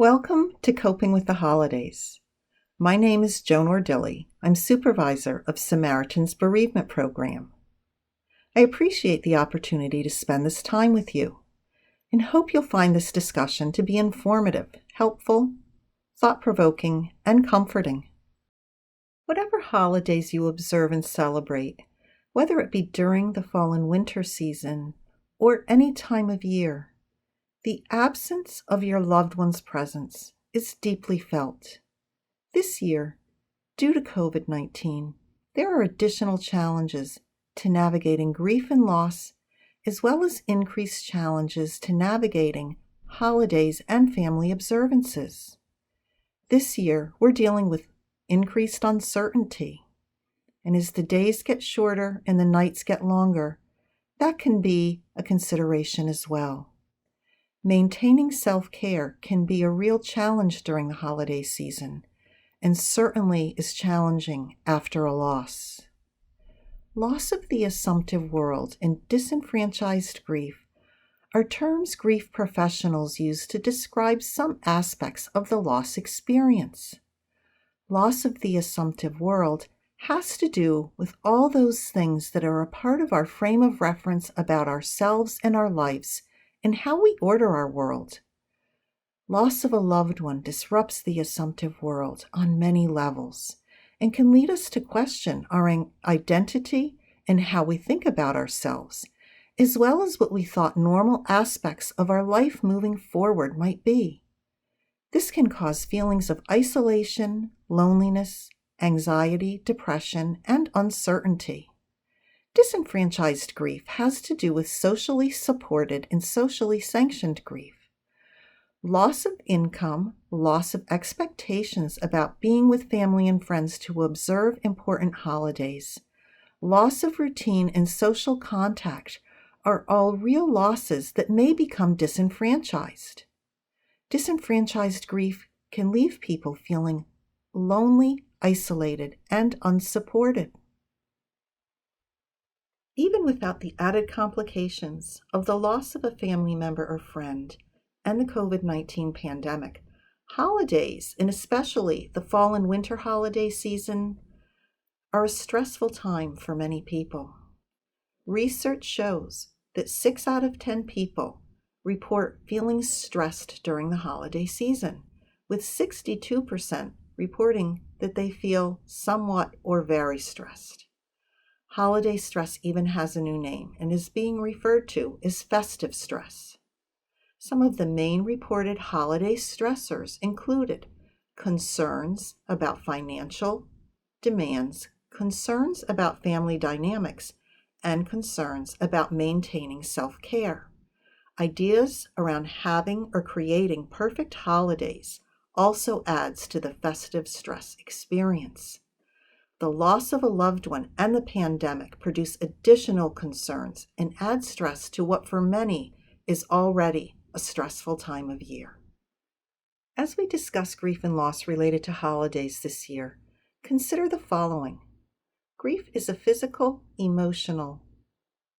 Welcome to Coping with the Holidays. My name is Joan Ordilli. I'm supervisor of Samaritan's bereavement program. I appreciate the opportunity to spend this time with you and hope you'll find this discussion to be informative, helpful, thought-provoking, and comforting. Whatever holidays you observe and celebrate, whether it be during the fall and winter season or any time of year, the absence of your loved one's presence is deeply felt. This year, due to COVID-19, there are additional challenges to navigating grief and loss, as well as increased challenges to navigating holidays and family observances. This year, we're dealing with increased uncertainty, and as the days get shorter and the nights get longer, that can be a consideration as well. Maintaining self-care can be a real challenge during the holiday season, and certainly is challenging after a loss. Loss of the assumptive world and disenfranchised grief are terms grief professionals use to describe some aspects of the loss experience. Loss of the assumptive world has to do with all those things that are a part of our frame of reference about ourselves and our lives and how we order our world. Loss of a loved one disrupts the assumptive world on many levels and can lead us to question our identity and how we think about ourselves, as well as what we thought normal aspects of our life moving forward might be. This can cause feelings of isolation, loneliness, anxiety, depression, and uncertainty. Disenfranchised grief has to do with socially supported and socially sanctioned grief. Loss of income, loss of expectations about being with family and friends to observe important holidays, loss of routine and social contact are all real losses that may become disenfranchised. Disenfranchised grief can leave people feeling lonely, isolated, and unsupported. Even without the added complications of the loss of a family member or friend and the COVID-19 pandemic, holidays, and especially the fall and winter holiday season, are a stressful time for many people. Research shows that 6 out of 10 people report feeling stressed during the holiday season, with 62% reporting that they feel somewhat or very stressed. Holiday stress even has a new name and is being referred to as festive stress. Some of the main reported holiday stressors included concerns about financial demands, concerns about family dynamics, and concerns about maintaining self-care. Ideas around having or creating perfect holidays also adds to the festive stress experience. The loss of a loved one and the pandemic produce additional concerns and add stress to what for many is already a stressful time of year. As we discuss grief and loss related to holidays this year, consider the following. Grief is a physical, emotional,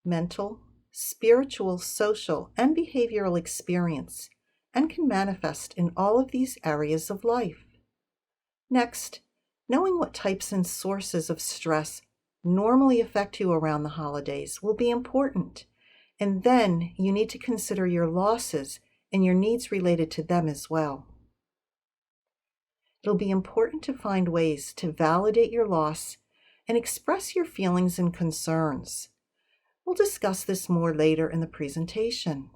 mental, spiritual, social, and behavioral experience and can manifest in all of these areas of life. Next, knowing what types and sources of stress normally affect you around the holidays will be important, and then you need to consider your losses and your needs related to them as well. It'll be important to find ways to validate your loss and express your feelings and concerns. We'll discuss this more later in the presentation.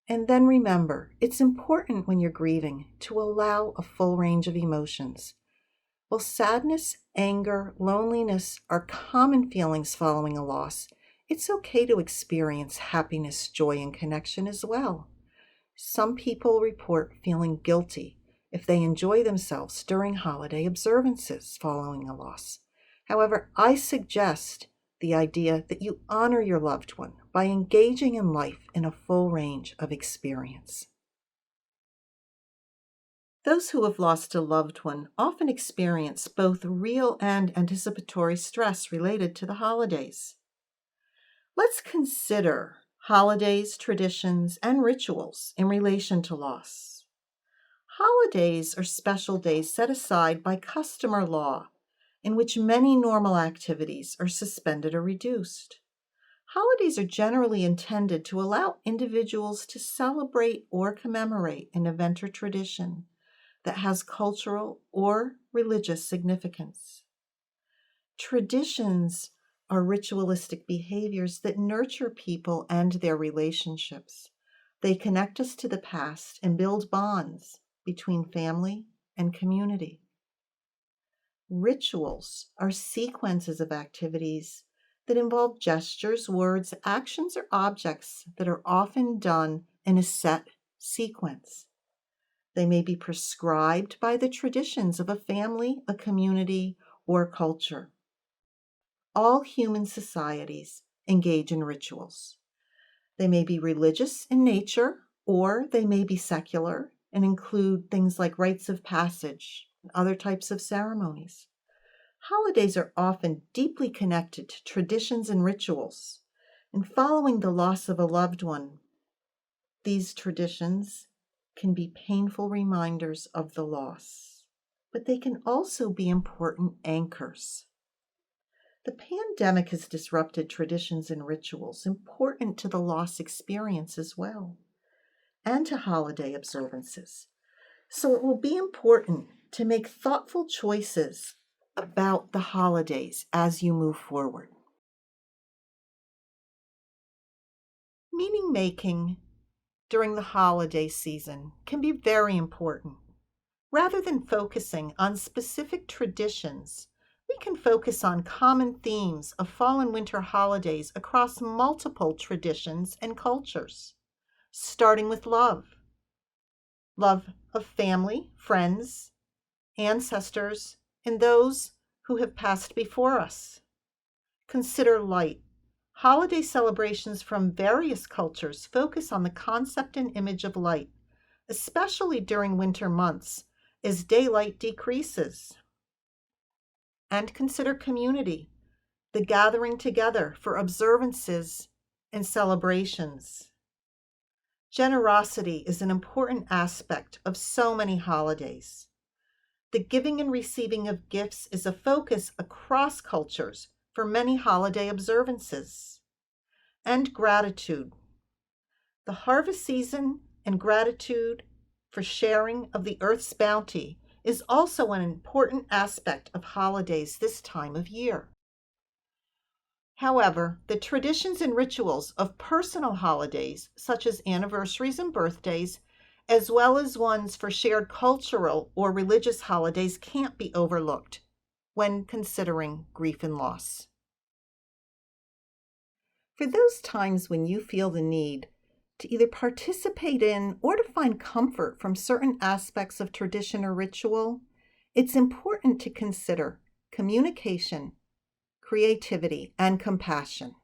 And then remember, it's important when you're grieving to allow a full range of emotions. While sadness, anger, loneliness are common feelings following a loss, it's okay to experience happiness, joy, and connection as well. Some people report feeling guilty if they enjoy themselves during holiday observances following a loss. However, I suggest the idea that you honor your loved one by engaging in life in a full range of experience. Those who have lost a loved one often experience both real and anticipatory stress related to the holidays. Let's consider holidays, traditions, and rituals in relation to loss. Holidays are special days set aside by custom or law, in which many normal activities are suspended or reduced. Holidays are generally intended to allow individuals to celebrate or commemorate an event or tradition that has cultural or religious significance. Traditions are ritualistic behaviors that nurture people and their relationships. They connect us to the past and build bonds between family and community. Rituals are sequences of activities that involve gestures, words, actions, or objects that are often done in a set sequence. They may be prescribed by the traditions of a family, a community, or culture. All human societies engage in rituals. They may be religious in nature, or they may be secular and include things like rites of passage and other types of ceremonies. Holidays are often deeply connected to traditions and rituals. And following the loss of a loved one, these traditions can be painful reminders of the loss, but they can also be important anchors. The pandemic has disrupted traditions and rituals important to the loss experience as well, and to holiday observances. So it will be important to make thoughtful choices about the holidays as you move forward. Meaning making during the holiday season can be very important. Rather than focusing on specific traditions, we can focus on common themes of fall and winter holidays across multiple traditions and cultures, starting with love. Love of family, friends, ancestors, and those who have passed before us. Consider light. Holiday celebrations from various cultures focus on the concept and image of light, especially during winter months as daylight decreases. And consider community, the gathering together for observances and celebrations. Generosity is an important aspect of so many holidays. The giving and receiving of gifts is a focus across cultures for many holiday observances. And gratitude. The harvest season and gratitude for sharing of the earth's bounty is also an important aspect of holidays this time of year. However, the traditions and rituals of personal holidays, such as anniversaries and birthdays, as well as ones for shared cultural or religious holidays, can't be overlooked when considering grief and loss. For those times when you feel the need to either participate in or to find comfort from certain aspects of tradition or ritual, it's important to consider communication, creativity, and compassion.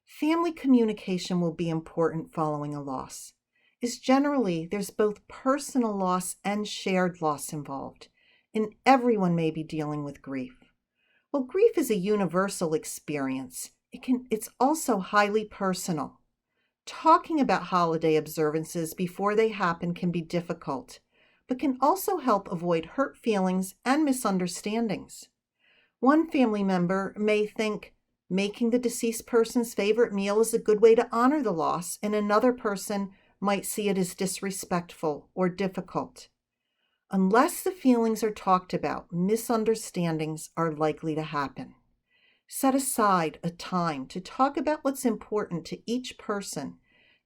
Family communication will be important following a loss, as generally there's both personal loss and shared loss involved, and everyone may be dealing with grief. While grief is a universal experience, it's also highly personal. Talking about holiday observances before they happen can be difficult, but can also help avoid hurt feelings and misunderstandings. One family member may think making the deceased person's favorite meal is a good way to honor the loss, and another person might see it as disrespectful or difficult. Unless the feelings are talked about, misunderstandings are likely to happen. Set aside a time to talk about what's important to each person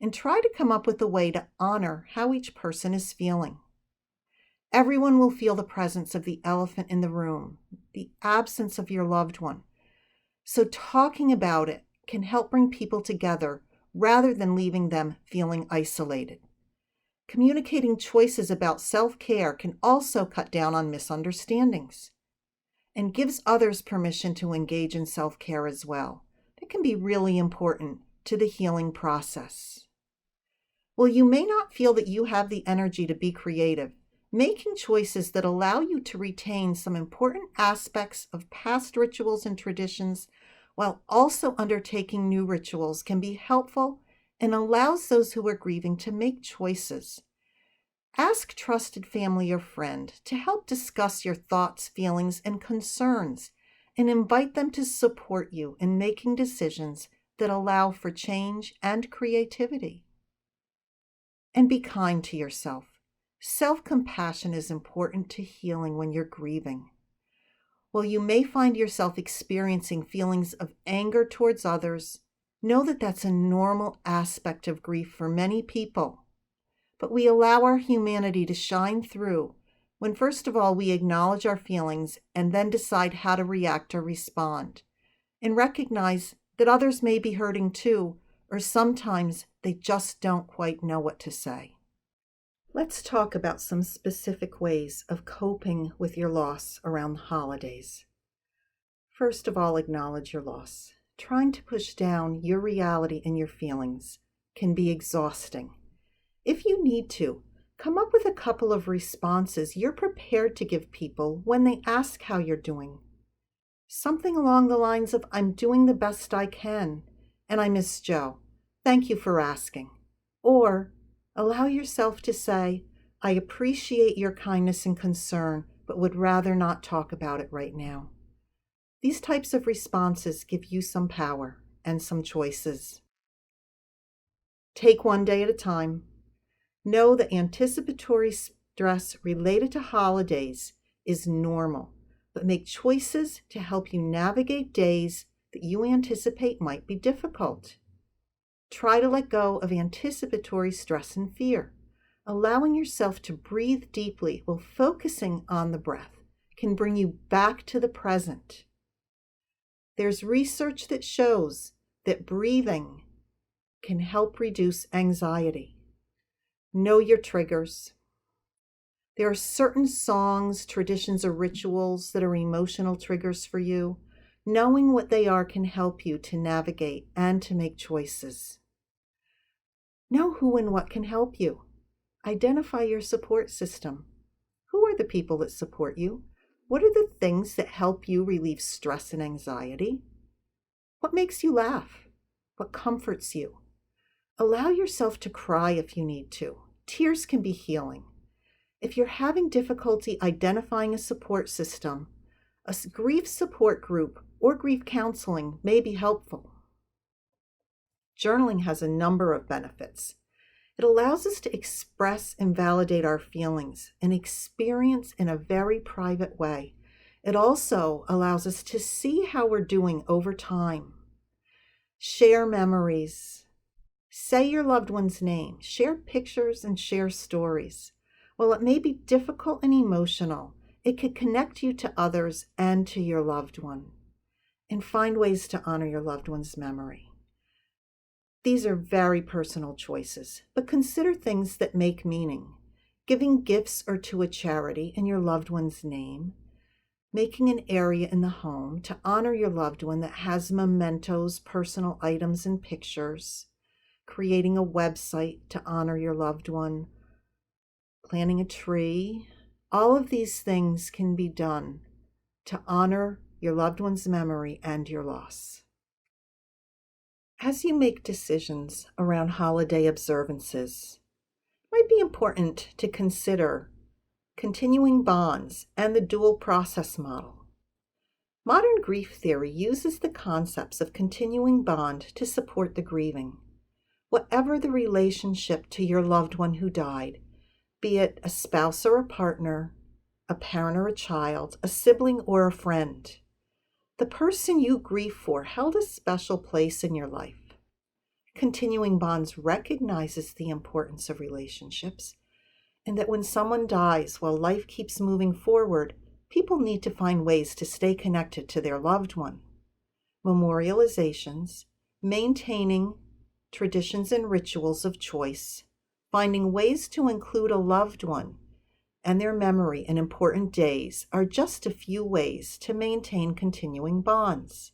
and try to come up with a way to honor how each person is feeling. Everyone will feel the presence of the elephant in the room, the absence of your loved one. So talking about it can help bring people together rather than leaving them feeling isolated. Communicating choices about self-care can also cut down on misunderstandings and gives others permission to engage in self-care as well. That can be really important to the healing process. While you may not feel that you have the energy to be creative, making choices that allow you to retain some important aspects of past rituals and traditions while also undertaking new rituals can be helpful and allows those who are grieving to make choices. Ask trusted family or friend to help discuss your thoughts, feelings, and concerns, and invite them to support you in making decisions that allow for change and creativity. And be kind to yourself. Self-compassion is important to healing when you're grieving. While you may find yourself experiencing feelings of anger towards others, know that that's a normal aspect of grief for many people. But we allow our humanity to shine through when, first of all, we acknowledge our feelings and then decide how to react or respond, and recognize that others may be hurting too, or sometimes they just don't quite know what to say. Let's talk about some specific ways of coping with your loss around the holidays. First of all, acknowledge your loss. Trying to push down your reality and your feelings can be exhausting. If you need to, come up with a couple of responses you're prepared to give people when they ask how you're doing. Something along the lines of, "I'm doing the best I can, and I miss Joe. Thank you for asking." Or allow yourself to say, "I appreciate your kindness and concern, but would rather not talk about it right now." These types of responses give you some power and some choices. Take one day at a time. Know that anticipatory stress related to holidays is normal, but make choices to help you navigate days that you anticipate might be difficult. Try to let go of anticipatory stress and fear. Allowing yourself to breathe deeply while focusing on the breath can bring you back to the present. There's research that shows that breathing can help reduce anxiety. Know your triggers. There are certain songs, traditions, or rituals that are emotional triggers for you. Knowing what they are can help you to navigate and to make choices. Know who and what can help you. Identify your support system. Who are the people that support you? What are the things that help you relieve stress and anxiety? What makes you laugh? What comforts you? Allow yourself to cry if you need to. Tears can be healing. If you're having difficulty identifying a support system, a grief support group or grief counseling may be helpful. Journaling has a number of benefits. It allows us to express and validate our feelings and experience in a very private way. It also allows us to see how we're doing over time. Share memories. Say your loved one's name. Share pictures and share stories. While it may be difficult and emotional, it can connect you to others and to your loved one. And find ways to honor your loved one's memory. These are very personal choices, but consider things that make meaning. Giving gifts or to a charity in your loved one's name. Making an area in the home to honor your loved one that has mementos, personal items, and pictures. Creating a website to honor your loved one. Planting a tree. All of these things can be done to honor your loved one's memory and your loss. As you make decisions around holiday observances, it might be important to consider continuing bonds and the dual process model. Modern grief theory uses the concepts of continuing bond to support the grieving. Whatever the relationship to your loved one who died, be it a spouse or a partner, a parent or a child, a sibling or a friend, the person you grieve for held a special place in your life. Continuing bonds recognizes the importance of relationships, and that when someone dies while life keeps moving forward, people need to find ways to stay connected to their loved one. Memorializations, maintaining traditions and rituals of choice, finding ways to include a loved one and their memory in important days are just a few ways to maintain continuing bonds.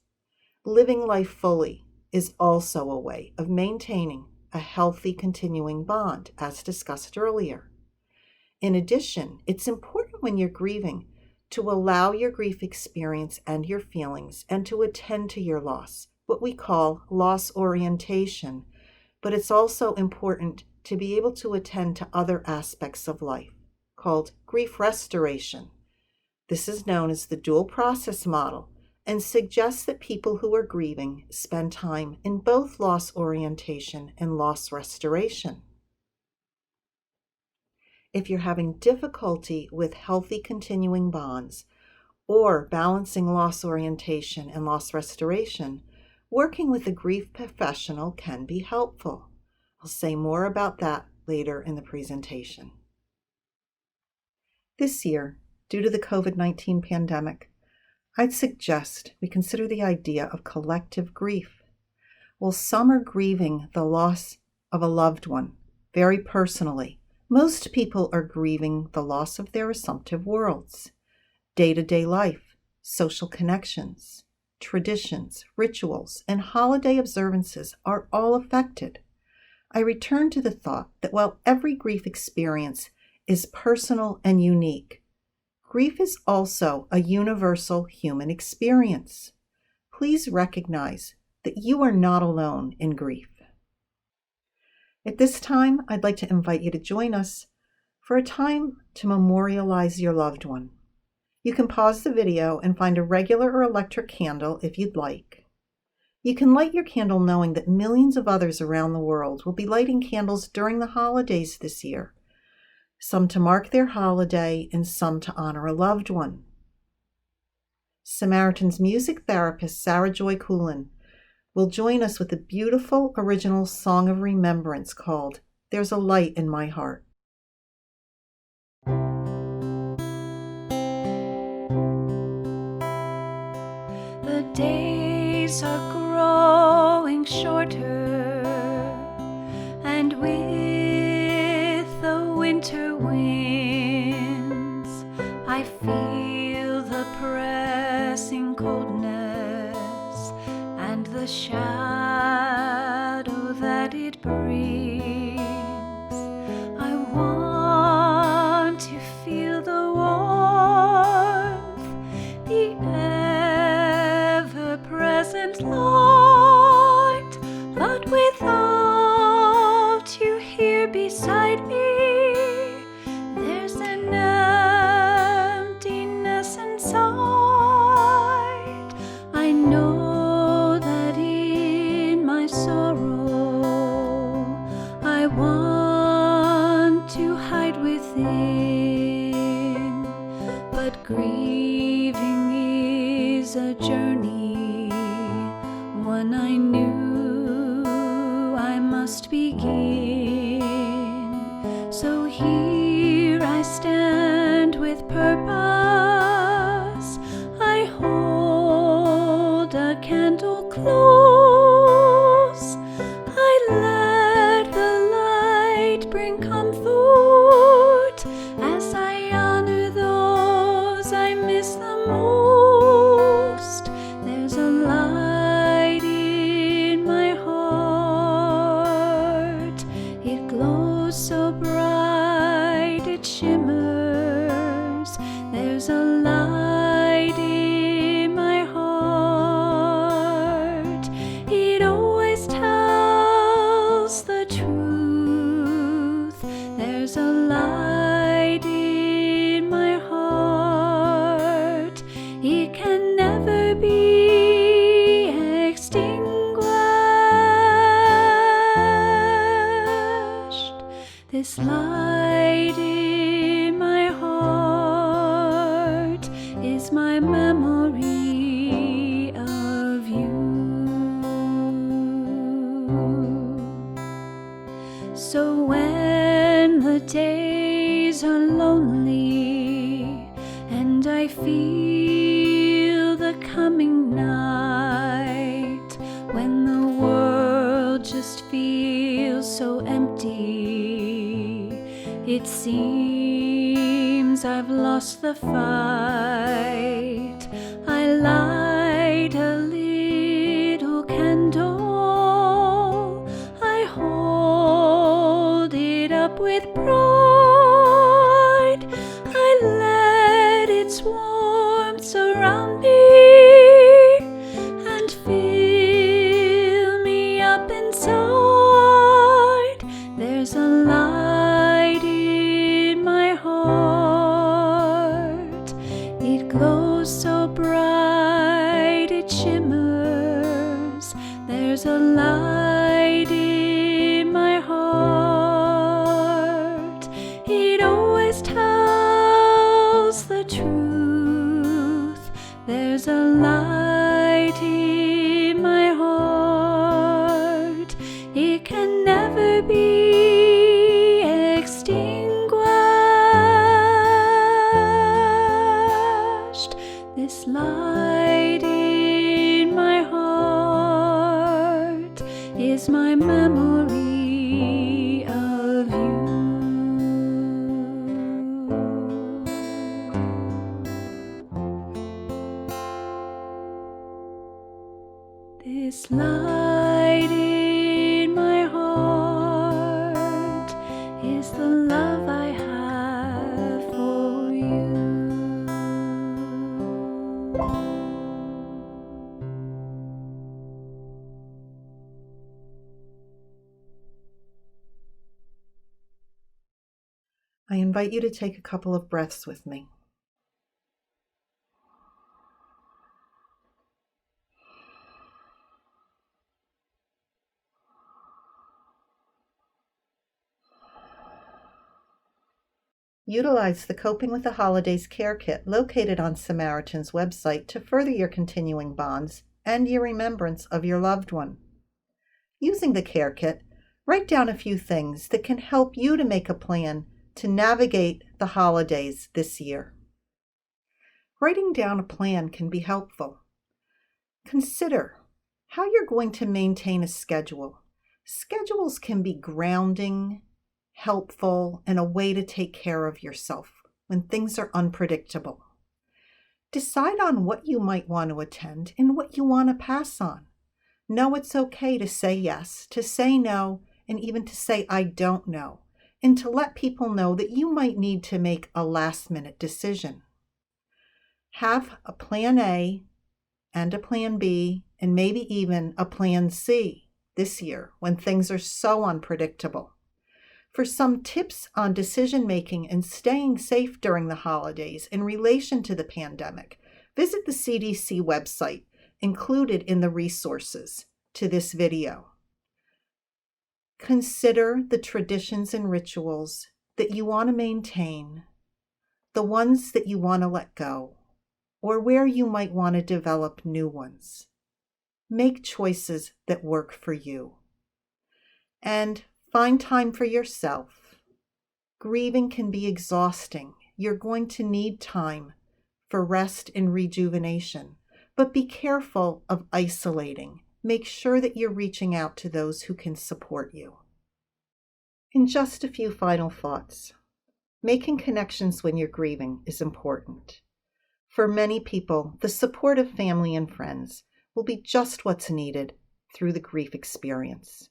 Living life fully is also a way of maintaining a healthy continuing bond, as discussed earlier. In addition, it's important when you're grieving to allow your grief experience and your feelings and to attend to your loss, what we call loss orientation. But it's also important to be able to attend to other aspects of life, called grief restoration. This is known as the dual process model and suggests that people who are grieving spend time in both loss orientation and loss restoration. If you're having difficulty with healthy continuing bonds or balancing loss orientation and loss restoration, working with a grief professional can be helpful. I'll say more about that later in the presentation. This year, due to the COVID-19 pandemic, I'd suggest we consider the idea of collective grief. While some are grieving the loss of a loved one very personally, most people are grieving the loss of their assumptive worlds. Day-to-day life, social connections, traditions, rituals, and holiday observances are all affected. I return to the thought that while every grief experience is personal and unique, grief is also a universal human experience. Please recognize that you are not alone in grief. At this time, I'd like to invite you to join us for a time to memorialize your loved one. You can pause the video and find a regular or electric candle if you'd like. You can light your candle knowing that millions of others around the world will be lighting candles during the holidays this year, some to mark their holiday and some to honor a loved one. Samaritan's music therapist, Sarah Joy Coolin, will join us with a beautiful original song of remembrance called "There's a Light in My Heart." The days are growing shorter, and with the winter winds, I feel the pressing coldness and the shadow that it brings. I want to feel the warmth, the ever-present light, but without you here beside me, there's an emptiness inside. I know that in my sorrow I want to hide within, but grieving is a journey, one I knew I must begin. So here I stand with purpose, I hold a candle close, I let the light bring comfort as I honor those I miss the most. There's a light in my heart, it glows so bright it shimmers. There's a light in my heart, it always tells the truth. There's a light in my heart, it can never be extinguished. This light in my heart is my memory of you. So when the days are lonely and I feel the coming night, when the world just feels so empty, it seems I've lost the fight, I light a little candle, I hold it up with pride, I let its warmth surround me and fill me up inside. There's a light in my heart. It always tells the truth. There's a light in my heart. It can never be extinguished. This light in my heart is my memory of you. This light in my heart is the love I have for you. I invite you to take a couple of breaths with me. Utilize the Coping with the Holidays Care Kit located on Samaritan's website to further your continuing bonds and your remembrance of your loved one. Using the Care Kit, write down a few things that can help you to make a plan to navigate the holidays this year. Writing down a plan can be helpful. Consider how you're going to maintain a schedule. Schedules can be grounding, helpful, and a way to take care of yourself when things are unpredictable. Decide on what you might want to attend and what you want to pass on. Know it's okay to say yes, to say no, and even to say I don't know, and to let people know that you might need to make a last-minute decision. Have a plan A and a plan B, and maybe even a plan C this year when things are so unpredictable. For some tips on decision-making and staying safe during the holidays in relation to the pandemic, visit the CDC website included in the resources to this video. Consider the traditions and rituals that you want to maintain, the ones that you want to let go, or where you might want to develop new ones. Make choices that work for you. And find time for yourself. Grieving can be exhausting. You're going to need time for rest and rejuvenation, but be careful of isolating. Make sure that you're reaching out to those who can support you. And just a few final thoughts. Making connections when you're grieving is important. For many people, the support of family and friends will be just what's needed through the grief experience.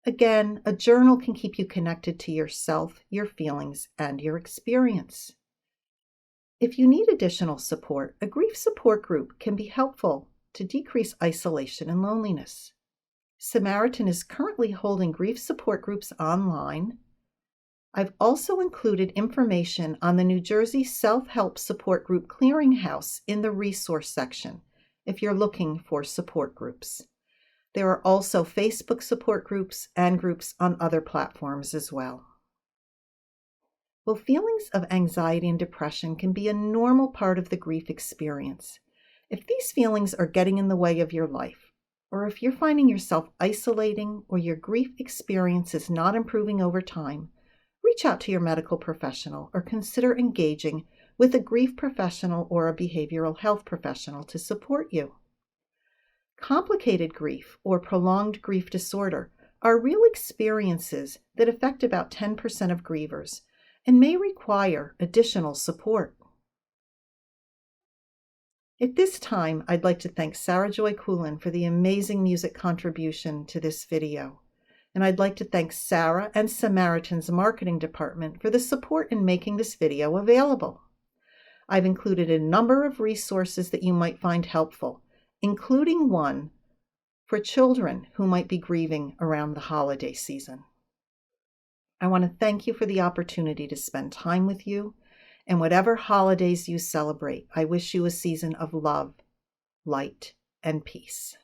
Again, a journal can keep you connected to yourself, your feelings, and your experience. If you need additional support, a grief support group can be helpful to decrease isolation and loneliness. Samaritan is currently holding grief support groups online. I've also included information on the New Jersey Self-Help Support Group Clearinghouse in the resource section if you're looking for support groups. There are also Facebook support groups and groups on other platforms as well. Well, feelings of anxiety and depression can be a normal part of the grief experience. If these feelings are getting in the way of your life, or if you're finding yourself isolating or your grief experience is not improving over time, reach out to your medical professional or consider engaging with a grief professional or a behavioral health professional to support you. Complicated grief or prolonged grief disorder are real experiences that affect about 10% of grievers and may require additional support. At this time, I'd like to thank Sarah Joy Coolin for the amazing music contribution to this video. And I'd like to thank Sarah and Samaritan's marketing department for the support in making this video available. I've included a number of resources that you might find helpful, including one for children who might be grieving around the holiday season. I want to thank you for the opportunity to spend time with you, and whatever holidays you celebrate, I wish you a season of love, light, and peace.